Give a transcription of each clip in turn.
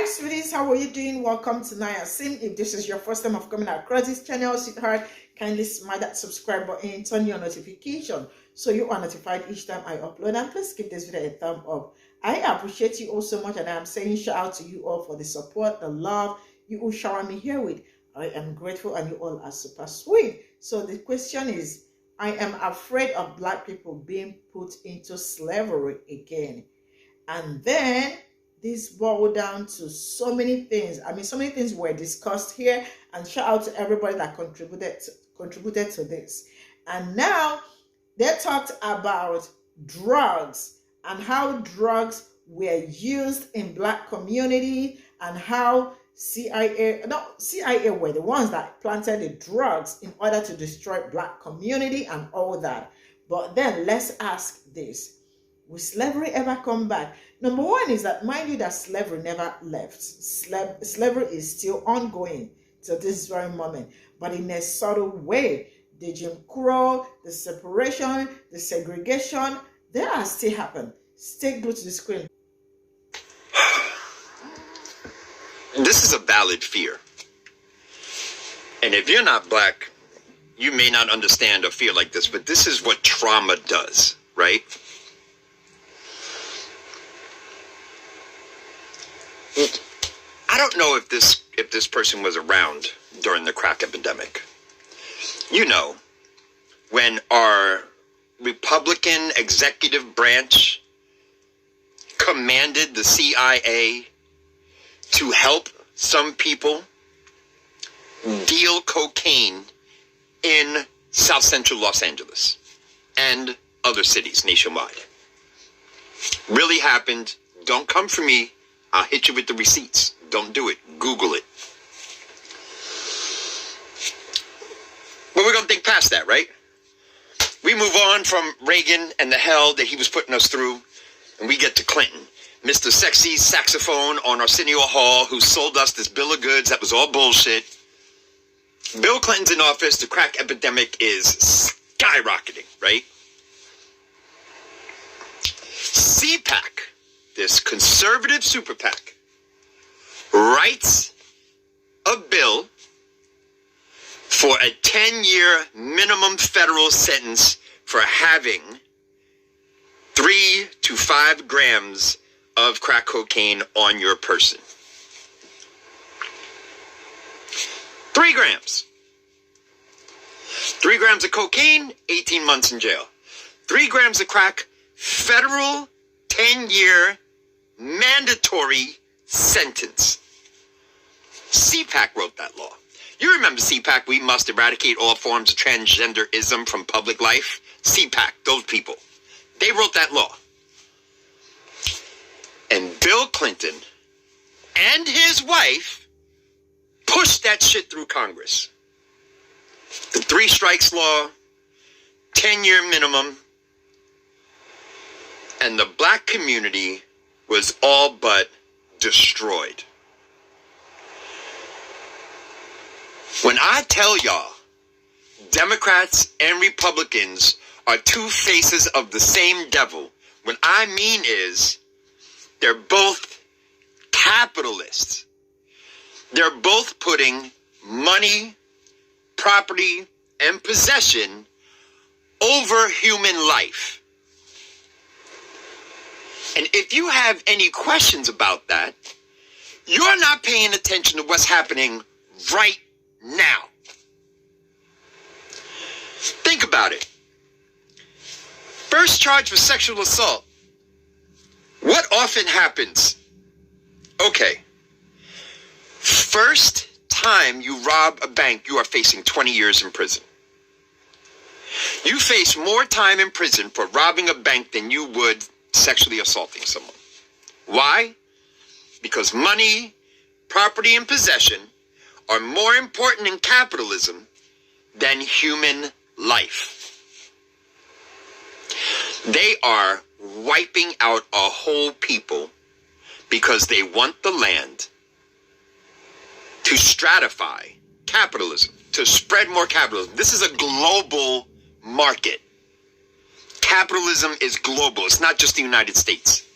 Hi sweeties, how are you doing? Welcome to Naya Sim. If this is your first time of coming across this channel, sweetheart, kindly smash that subscribe button, turn your notification so you are notified each time I upload, and please give this video a thumb up. I appreciate you all so much, and I am saying shout out to you all for the support, the love you all shower me here with. I am grateful, and you all are super sweet. So the question is, I am afraid of black people being put into slavery again. And then this boiled down to so many things. I mean, so many things were discussed here, and shout out to everybody that contributed to this. And now they talked about drugs and how drugs were used in black community, and how CIA were the ones that planted the drugs in order to destroy black community and all that. But then let's ask this. Will slavery ever come back? Number one is that, mind you, that slavery never left. Slavery is still ongoing to this very moment, but in a subtle way. The Jim Crow, the separation, the segregation, they are still happening. Stay glued to the screen. This is a valid fear. And if you're not black, you may not understand or feel like this, but this is what trauma does, right? I don't know if this person was around during the crack epidemic. You know, when our Republican executive branch commanded the CIA to help some people deal cocaine in South Central Los Angeles and other cities nationwide. Really happened. Don't come for me. I'll hit you with the receipts. Don't do it. Google it. But we're going to think past that, right? We move on from Reagan and the hell that he was putting us through, and we get to Clinton. Mr. Sexy Saxophone on Arsenio Hall, who sold us this bill of goods that was all bullshit. Bill Clinton's in office. The crack epidemic is skyrocketing, right? CPAC, this conservative super PAC, writes a bill for a 10-year minimum federal sentence for having 3 to 5 grams of crack cocaine on your person. 3 grams. 3 grams of cocaine, 18 months in jail. 3 grams of crack, federal 10-year mandatory sentence. CPAC wrote that law. You remember CPAC, we must eradicate all forms of transgenderism from public life? CPAC, those people. They wrote that law. And Bill Clinton and his wife pushed that shit through Congress. The 3 strikes law, 10-year minimum, and the black community was all but destroyed. When I tell y'all, Democrats and Republicans are 2 faces of the same devil, what I mean is they're both capitalists. They're both putting money, property, and possession over human life. And if you have any questions about that, you're not paying attention to what's happening right now. Think about it. First charge for sexual assault. What often happens? Okay. First time you rob a bank, you are facing 20 years in prison. You face more time in prison for robbing a bank than you would sexually assaulting someone. Why? Because money, property, and possession are more important in capitalism than human life. They are wiping out a whole people because they want the land to stratify capitalism, to spread more capitalism. This is a global market. Capitalism is global. It's not just the United States.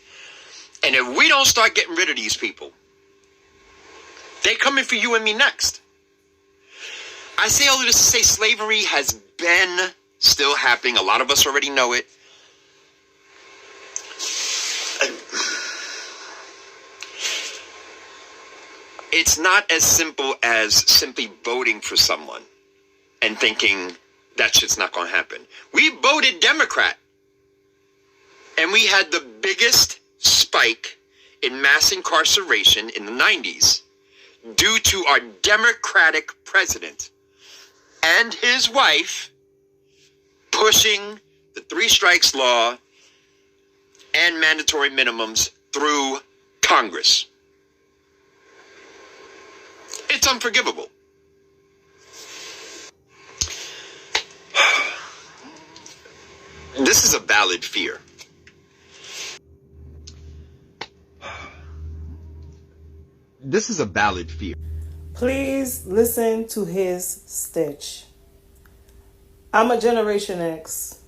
And if we don't start getting rid of these people, They coming for you and me next. I say all of this to say slavery has been still happening. A lot of us already know it. It's not as simple as simply voting for someone and thinking that shit's not going to happen. We voted Democrat, and we had the biggest spike in mass incarceration in the 90s due to our Democratic president and his wife pushing the 3 strikes law and mandatory minimums through Congress. It's unforgivable. This is a valid fear. This is a valid fear. Please listen to his stitch. I'm a Generation X.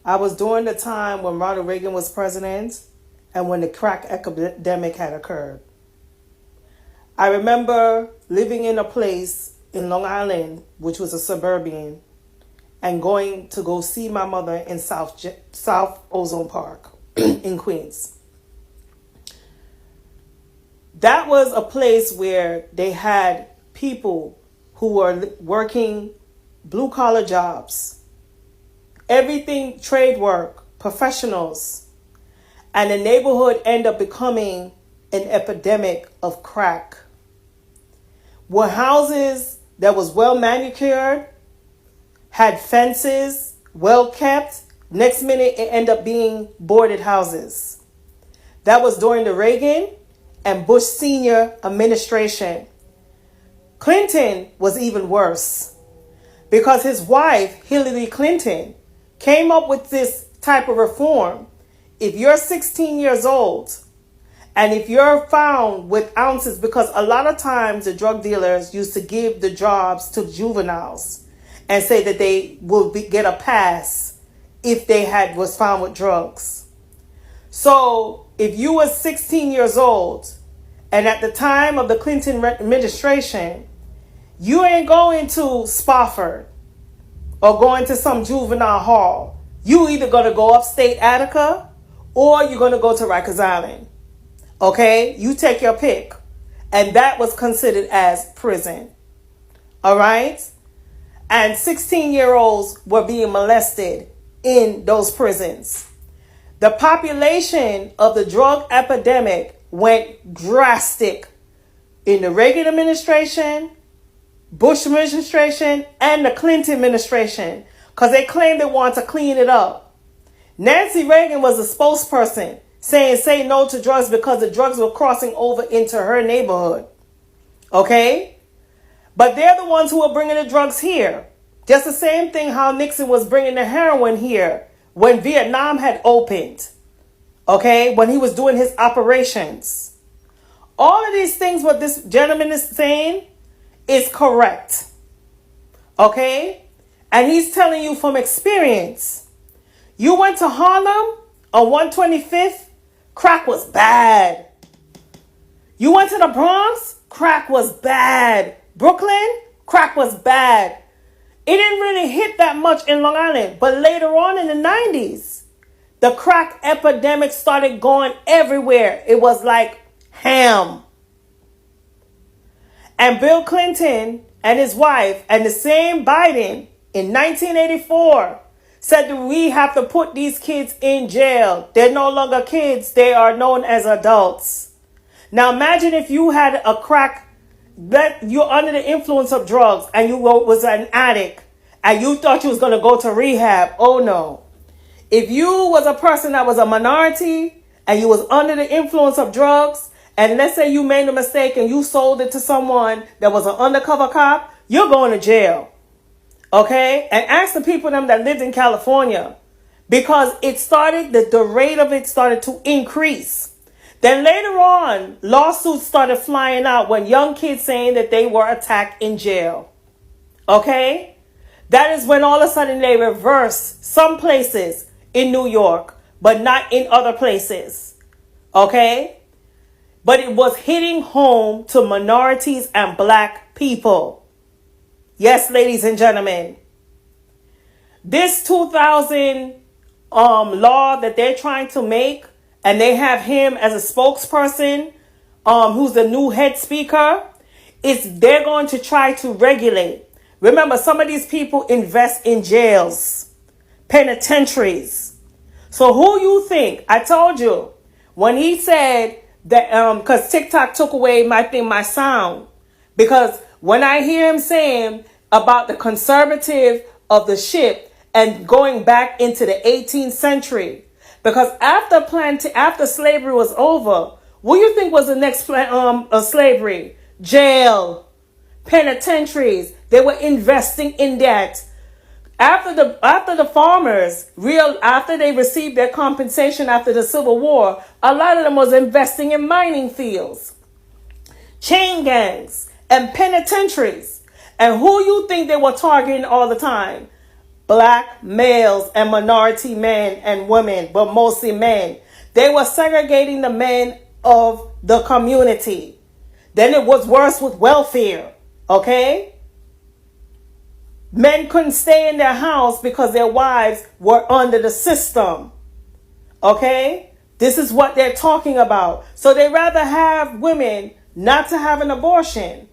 I was during the time when Ronald Reagan was president and when the crack epidemic had occurred. I remember living in a place in Long Island, which was a suburban, and going to go see my mother in South Ozone Park in Queens. That was a place where they had people who were working blue-collar jobs, everything, trade work, professionals, and the neighborhood ended up becoming an epidemic of crack. Were houses that was well manicured, had fences, well kept. Next minute, it ended up being boarded houses. That was during the Reagan and Bush Sr. administration. Clinton was even worse because his wife, Hillary Clinton, came up with this type of reform. If you're 16 years old and if you're found with ounces, because a lot of times the drug dealers used to give the jobs to juveniles and say that they will get a pass if they was found with drugs. So if you were 16 years old and at the time of the Clinton administration, you ain't going to Spofford or going to some juvenile hall. You either going to go upstate Attica or you're going to go to Rikers Island. Okay? You take your pick. And that was considered as prison. All right? And 16-year-olds were being molested in those prisons. The population of the drug epidemic went drastic in the Reagan administration, Bush administration, and the Clinton administration because they claimed they wanted to clean it up. Nancy Reagan was a spokesperson saying say no to drugs because the drugs were crossing over into her neighborhood. Okay? But they're the ones who are bringing the drugs here. Just the same thing how Nixon was bringing the heroin here when Vietnam had opened. Okay? When he was doing his operations. All of these things what this gentleman is saying is correct. Okay? And he's telling you from experience. You went to Harlem on 125th, crack was bad. You went to the Bronx, crack was bad. Brooklyn, crack was bad. It didn't really hit that much in Long Island. But later on in the 90s, the crack epidemic started going everywhere. It was like ham. And Bill Clinton and his wife and the same Biden in 1984 said that we have to put these kids in jail. They're no longer kids. They are known as adults. Now imagine if you had a crack that you're under the influence of drugs and you was an addict and you thought you was going to go to rehab. Oh no. If you was a person that was a minority and you was under the influence of drugs and let's say you made a mistake and you sold it to someone that was an undercover cop, you're going to jail. Okay? And ask the people them that lived in California because it started, the rate of it started to increase. Then later on, lawsuits started flying out when young kids saying that they were attacked in jail. Okay? That is when all of a sudden they reversed some places in New York, but not in other places. Okay? but it was hitting home to minorities and black people. Yes, ladies and gentlemen. This 2000 law that they're trying to make, and they have him as a spokesperson, who's the new head speaker, they're going to try to regulate. Remember, some of these people invest in jails, penitentiaries. So who you think? I told you when he said that, because TikTok took away my sound, because when I hear him saying about the conservative of the ship and going back into the 18th century, because after slavery was over, what do you think was the next slavery? Jail, penitentiaries. They were investing in that. After the farmers after they received their compensation after the Civil War, a lot of them was investing in mining fields, chain gangs, and penitentiaries. And who you think they were targeting all the time? Black males and minority men and women, but mostly men. They were segregating the men of the community. Then it was worse with welfare, okay? Men couldn't stay in their house because their wives were under the system, okay? This is what they're talking about. So they rather have women not to have an abortion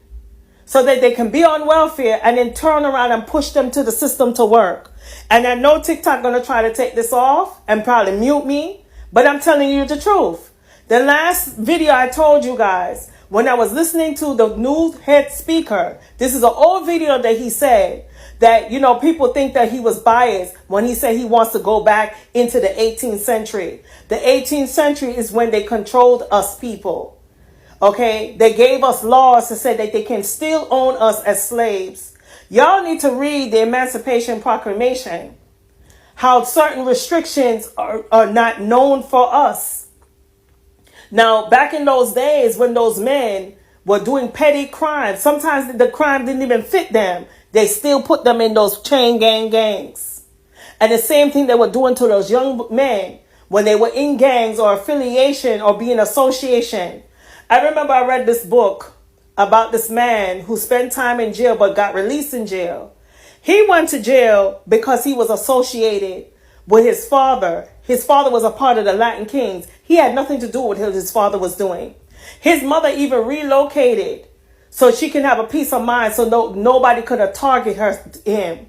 so that they can be on welfare and then turn around and push them to the system to work. And I know TikTok going to try to take this off and probably mute me, but I'm telling you the truth. The last video I told you guys, when I was listening to the new head speaker, this is an old video that he said that, people think that he was biased when he said he wants to go back into the 18th century. The 18th century is when they controlled us people. Okay, they gave us laws to say that they can still own us as slaves. Y'all need to read the Emancipation Proclamation, how certain restrictions are not known for us. Now, back in those days when those men were doing petty crimes, sometimes the crime didn't even fit them. They still put them in those chain gangs. And the same thing they were doing to those young men when they were in gangs or affiliation or being association. I remember I read this book about this man who spent time in jail but got released in jail. He went to jail because he was associated with his father. His father was a part of the Latin Kings. He had nothing to do with what his father was doing. His mother even relocated so she can have a peace of mind so nobody could have targeted him.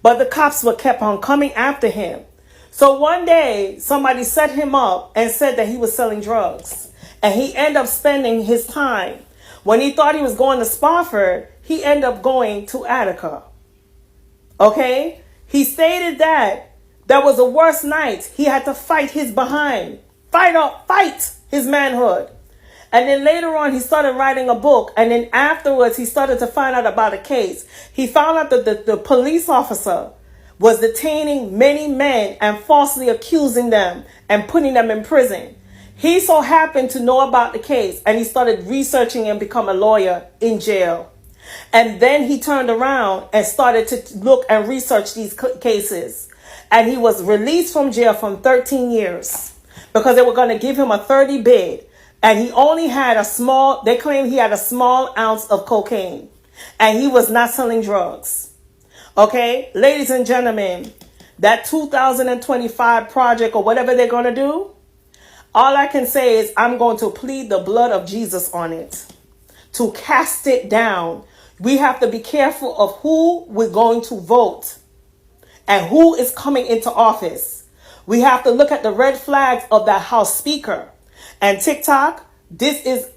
But the cops were kept on coming after him. So one day somebody set him up and said that he was selling drugs. And he ended up spending his time. When he thought he was going to Spofford, he ended up going to Attica. Okay? He stated that was the worst night. He had to fight his behind. Fight his manhood. And then later on, he started writing a book. And then afterwards, he started to find out about a case. He found out that the police officer was detaining many men and falsely accusing them and putting them in prison. He so happened to know about the case and he started researching and become a lawyer in jail. And then he turned around and started to look and research these cases. And he was released from jail from 13 years because they were going to give him a 30 bid. And he only had they claimed he had a small ounce of cocaine. And he was not selling drugs. Okay, ladies and gentlemen, that 2025 project or whatever they're going to do, all I can say is I'm going to plead the blood of Jesus on it to cast it down. We have to be careful of who we're going to vote and who is coming into office. We have to look at the red flags of that House Speaker. And TikTok, this is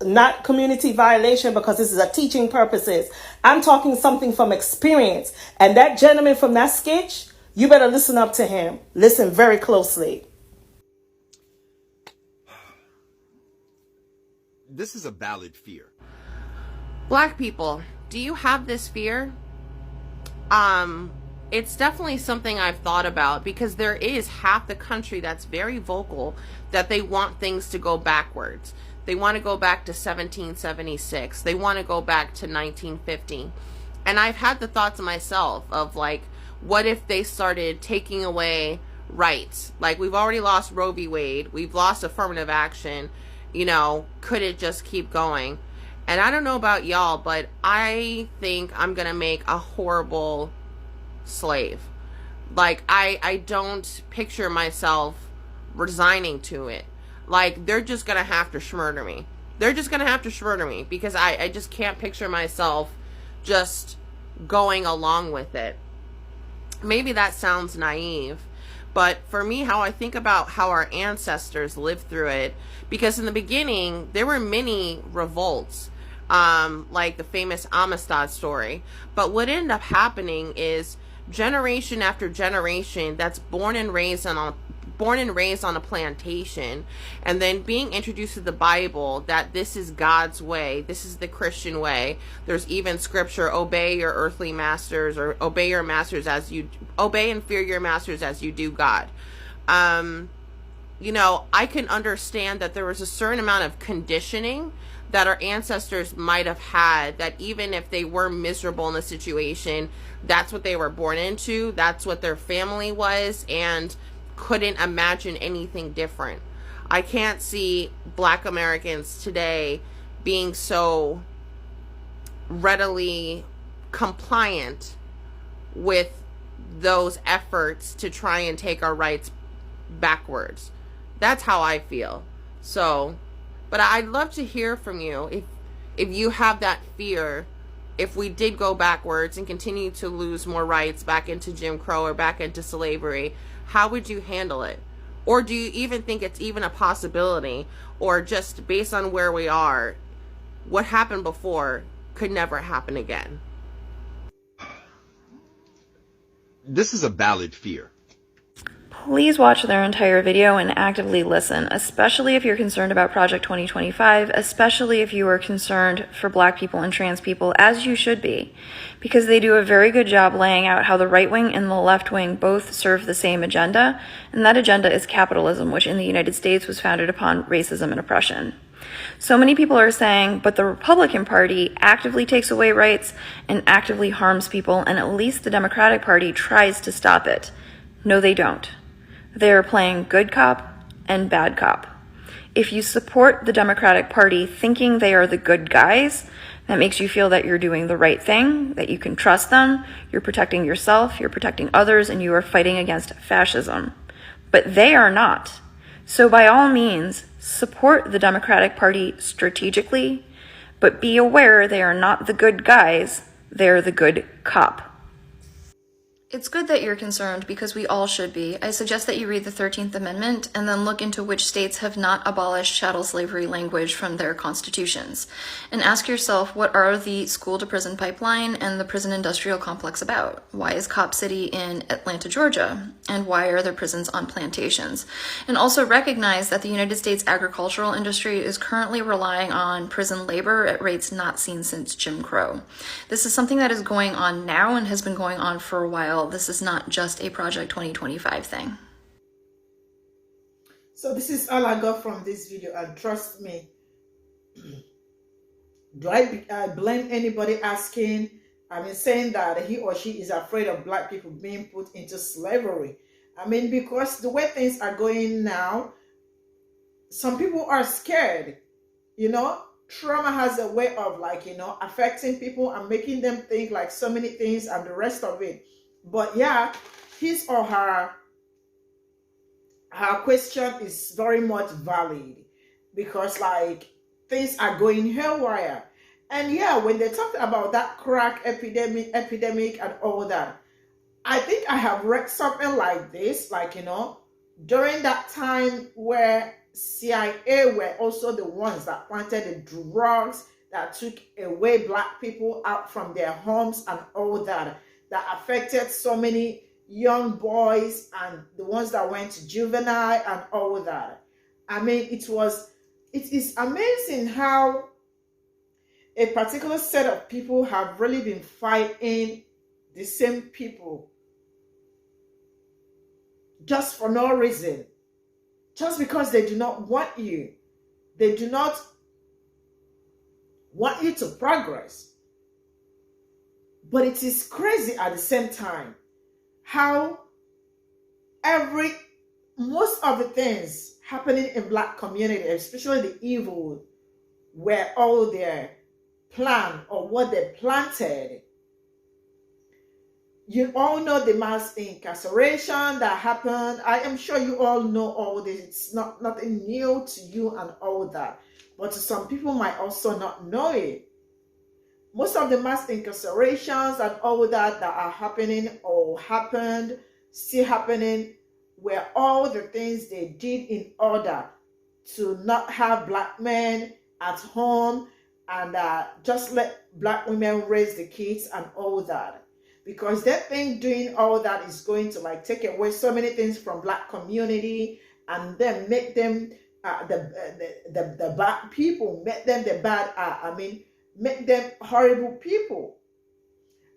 not community violation because this is a teaching purposes. I'm talking something from experience. And that gentleman from that sketch, you better listen up to him. Listen very closely. This is a valid fear. Black people, do you have this fear? It's definitely something I've thought about because there is half the country that's very vocal that they want things to go backwards. They want to go back to 1776. They want to go back to 1950. And I've had the thoughts myself of like, what if they started taking away rights? Like we've already lost Roe v. Wade. We've lost affirmative action. Could it just keep going? And I don't know about y'all, but I think I'm going to make a horrible slave. Like, I don't picture myself resigning to it. Like, they're just going to have to schmurder me. They're just going to have to schmurder me because I just can't picture myself just going along with it. Maybe that sounds naive, but for me, how I think about how our ancestors lived through it, because in the beginning, there were many revolts, like the famous Amistad story. But what ended up happening is generation after generation that's born and raised on a plantation, and then being introduced to the Bible that this is God's way, this is the Christian way. There's even scripture, obey your earthly masters, or obey and fear your masters as you do God. I can understand that there was a certain amount of conditioning that our ancestors might have had, that even if they were miserable in the situation, that's what they were born into, that's what their family was, and couldn't imagine anything different. I can't see Black Americans today being so readily compliant with those efforts to try and take our rights backwards. That's how I feel. So, but I'd love to hear from you if you have that fear. If we did go backwards and continue to lose more rights back into Jim Crow or back into slavery, how would you handle it? Or do you even think it's even a possibility? Or just based on where we are, what happened before could never happen again? This is a valid fear. Please watch their entire video and actively listen, especially if you're concerned about Project 2025, especially if you are concerned for Black people and trans people, as you should be, because they do a very good job laying out how the right wing and the left wing both serve the same agenda, and that agenda is capitalism, which in the United States was founded upon racism and oppression. So many people are saying, but the Republican Party actively takes away rights and actively harms people, and at least the Democratic Party tries to stop it. No, they don't. They are playing good cop and bad cop. If you support the Democratic Party thinking they are the good guys, that makes you feel that you're doing the right thing, that you can trust them, you're protecting yourself, you're protecting others, and you are fighting against fascism. But they are not. So by all means, support the Democratic Party strategically, but be aware they are not the good guys, they're the good cop. It's good that you're concerned because we all should be. I suggest that you read the 13th Amendment and then look into which states have not abolished chattel slavery language from their constitutions. And ask yourself, what are the school-to-prison pipeline and the prison industrial complex about? Why is Cop City in Atlanta, Georgia? And why are there prisons on plantations? And also recognize that the United States agricultural industry is currently relying on prison labor at rates not seen since Jim Crow. This is something that is going on now and has been going on for a while. This is not just a Project 2025 thing. So this is all I got from this video, and trust me, do I blame anybody saying that he or she is afraid of Black people being put into slavery? Because the way things are going now, some people are scared. Trauma has a way of affecting people and making them think like so many things and the rest of it. But yeah, his or her question is very much valid, because things are going haywire. And yeah, when they talked about that crack epidemic and all that, I think I have read something like this, during that time where CIA were also the ones that planted the drugs that took away Black people out from their homes and all that affected so many young boys and the ones that went to juvenile and all that. It is amazing how a particular set of people have really been fighting the same people just for no reason. Just because they do not want you. They do not want you to progress. But it is crazy at the same time how most of the things happening in Black community, especially the evil, where all their plan or what they planted. You all know the mass incarceration that happened. I am sure you all know all this. It's nothing new to you and all that. But some people might also not know it. Most of the mass incarcerations and all that are happening or happened, still happening, were all the things they did in order to not have Black men at home and just let Black women raise the kids and all that. Because they think doing all that is going to like take away so many things from Black community and then make them the bad people, make them the bad, make them horrible people.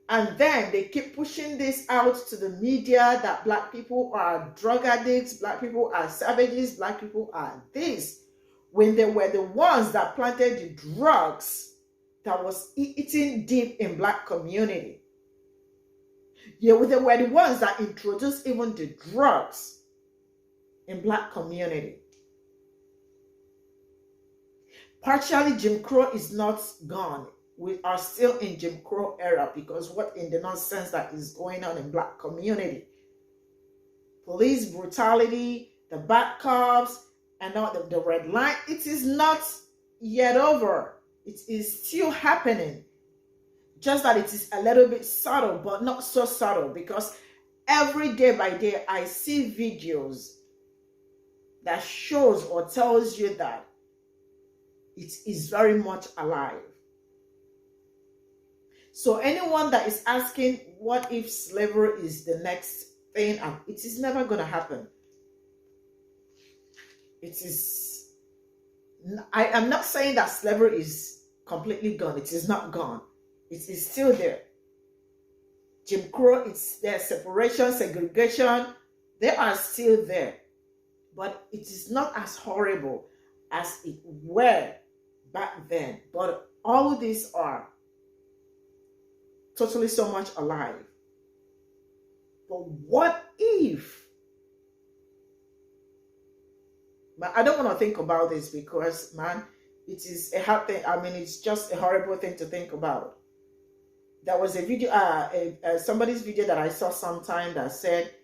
And then they keep pushing this out to the media that Black people are drug addicts, Black people are savages, Black people are this. When they were the ones that planted the drugs that was eating deep in Black community. Yeah, they were the ones that introduced even the drugs in Black community. Partially, Jim Crow is not gone. We are still in Jim Crow era because what in the nonsense that is going on in Black community. Police brutality, the bad cops, and all the red line, it is not yet over. It is still happening. Just that it is a little bit subtle, but not so subtle, because every day by day I see videos that shows or tells you that it is very much alive. So anyone that is asking what if slavery is the next thing, and it is never going to happen. It is, I am not saying that slavery is completely gone. It is not gone. It is still there. Jim Crow, it's there. Separation, segregation, they are still there. But it is not as horrible as it were back then. But all these are totally so much alive. But what if? But I don't want to think about this because, man, it is a hard thing. I mean, it's just a horrible thing to think about. There was a video, somebody's video that I saw sometime that said,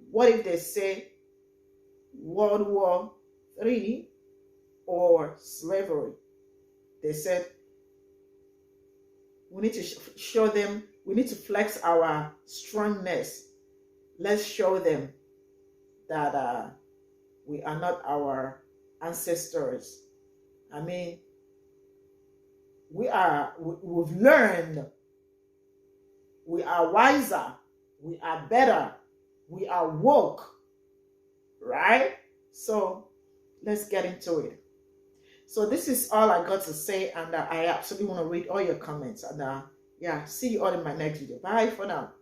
what if they say World War III or slavery? They said, we need to show them, we need to flex our strongness. Let's show them that we are not our ancestors. I mean, we've learned. We are wiser. We are better. We are woke. Right? So let's get into it. So this is all I got to say, and I absolutely want to read all your comments. And yeah, see you all in my next video. Bye for now.